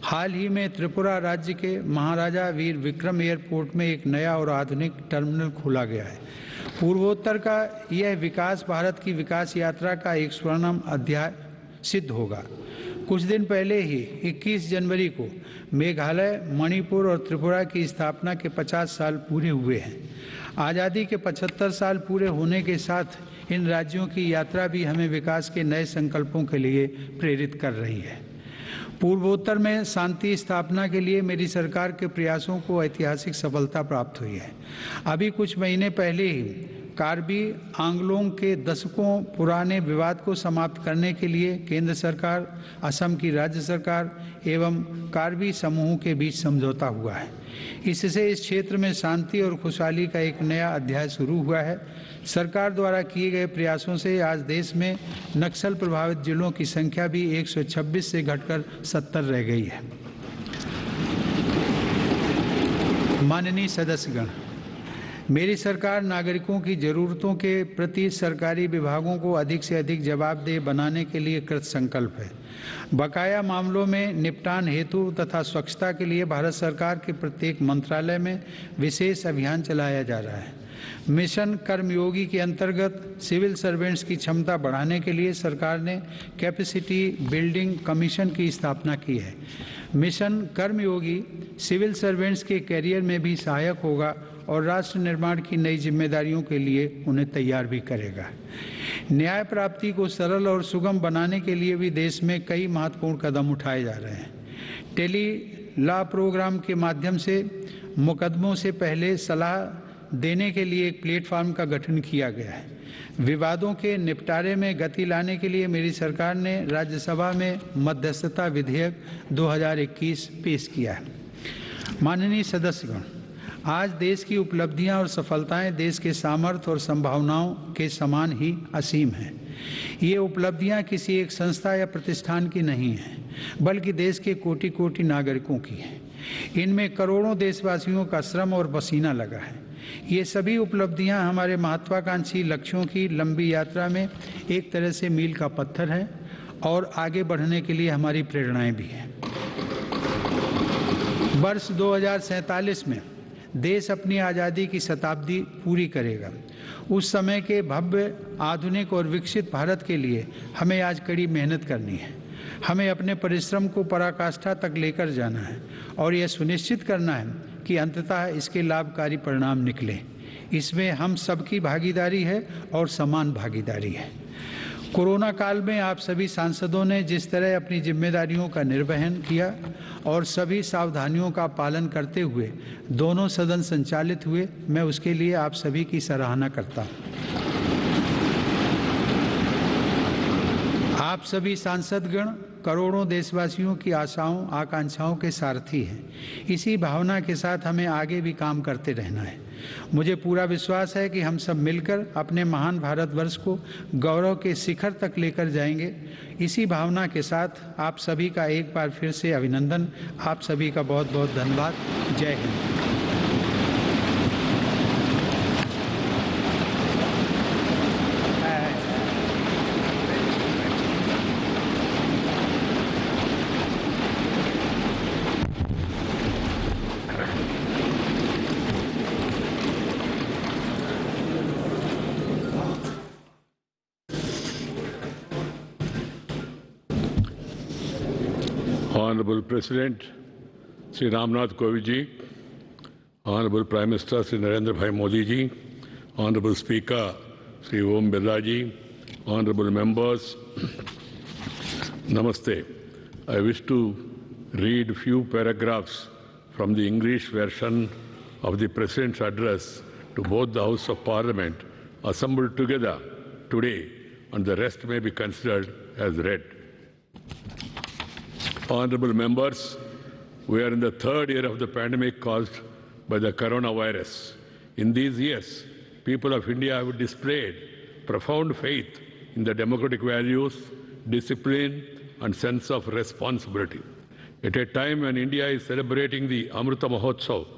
हाल ही में त्रिपुरा राज्य के महाराजा वीर विक्रम एयरपोर्ट में एक नया और आधुनिक टर्मिनल खोला गया है। पूर्वोत्तर का यह विकास भारत की विकास यात्रा का एक स्वर्णिम अध्याय सिद्ध होगा। कुछ दिन पहले ही 21 जनवरी को मेघालय, मणिपुर और त्रिपुरा की स्थापना के 50 साल पूरे हुए हैं। आज़ादी के 75 साल पूरे होने के साथ इन राज्यों की यात्रा भी हमें विकास के नए संकल्पों के लिए प्रेरित कर रही है। पूर्वोत्तर में शांति स्थापना के लिए मेरी सरकार के प्रयासों को ऐतिहासिक सफलता प्राप्त हुई है। अभी कुछ महीने पहले ही कार्बी आंगलोंग के दशकों पुराने विवाद को समाप्त करने के लिए केंद्र सरकार, असम की राज्य सरकार एवं कार्बी समूहों के बीच समझौता हुआ है। इससे इस क्षेत्र में शांति और खुशहाली का एक नया अध्याय शुरू हुआ है। सरकार द्वारा किए गए प्रयासों से आज देश में नक्सल प्रभावित जिलों की संख्या भी 126 से घटकर 70 रह गई है। माननीय सदस्यगण, मेरी सरकार नागरिकों की जरूरतों के प्रति सरकारी विभागों को अधिक से अधिक जवाबदेह बनाने के लिए कृत संकल्प है। बकाया मामलों में निपटान हेतु तथा स्वच्छता के लिए भारत सरकार के प्रत्येक मंत्रालय में विशेष अभियान चलाया जा रहा है। मिशन कर्मयोगी के अंतर्गत सिविल सर्वेंट्स की क्षमता बढ़ाने के लिए सरकार ने कैपेसिटी बिल्डिंग कमीशन की स्थापना की है। मिशन कर्मयोगी सिविल सर्वेंट्स के कैरियर में भी सहायक होगा और राष्ट्र निर्माण की नई जिम्मेदारियों के लिए उन्हें तैयार भी करेगा। न्याय प्राप्ति को सरल और सुगम बनाने के लिए भी देश में कई महत्वपूर्ण कदम उठाए जा रहे हैं। टेली लॉ प्रोग्राम के माध्यम से मुकदमों से पहले सलाह देने के लिए एक प्लेटफॉर्म का गठन किया गया है। विवादों के निपटारे में गति लाने के लिए मेरी सरकार ने राज्यसभा में मध्यस्थता विधेयक 2021 पेश किया है। माननीय सदस्यगण, आज देश की उपलब्धियां और सफलताएं देश के सामर्थ्य और संभावनाओं के समान ही असीम हैं। ये उपलब्धियां किसी एक संस्था या प्रतिष्ठान की नहीं हैं, बल्कि देश के कोटि कोटि नागरिकों की हैं। इनमें करोड़ों देशवासियों का श्रम और पसीना लगा है। ये सभी उपलब्धियां हमारे महत्वाकांक्षी लक्ष्यों की लंबी यात्रा में एक तरह से मील का पत्थर है और आगे बढ़ने के लिए हमारी प्रेरणाएं भी हैं। वर्ष 2047 में देश अपनी आज़ादी की शताब्दी पूरी करेगा। उस समय के भव्य, आधुनिक और विकसित भारत के लिए हमें आज कड़ी मेहनत करनी है। हमें अपने परिश्रम को पराकाष्ठा तक लेकर जाना है और यह सुनिश्चित करना है कि अंततः इसके लाभकारी परिणाम निकले। इसमें हम सबकी भागीदारी है और समान भागीदारी है। कोरोना काल में आप सभी सांसदों ने जिस तरह अपनी जिम्मेदारियों का निर्वहन किया और सभी सावधानियों का पालन करते हुए दोनों सदन संचालित हुए, मैं उसके लिए आप सभी की सराहना करता हूं। आप सभी सांसदगण करोड़ों देशवासियों की आशाओं आकांक्षाओं के सारथी हैं। इसी भावना के साथ हमें आगे भी काम करते रहना है। मुझे पूरा विश्वास है कि हम सब मिलकर अपने महान भारतवर्ष को गौरव के शिखर तक लेकर जाएंगे। इसी भावना के साथ आप सभी का एक बार फिर से अभिनंदन। आप सभी का बहुत बहुत धन्यवाद। जय Hind. Honorable President Sri Ramnath Kovind ji, Honorable Prime Minister Sri Narendra Bhai Modi ji, Honorable Speaker Sri Om Birla ji, Honorable Members, Namaste. I wish to read a few paragraphs from the English version of the President's address to both the House of Parliament assembled together today, and the rest may be considered as read. Honorable members, we are in the third year of the pandemic caused by the coronavirus. In these years, people of India have displayed profound faith in the democratic values, discipline, and sense of responsibility. At a time when India is celebrating the Amrita Mahotsav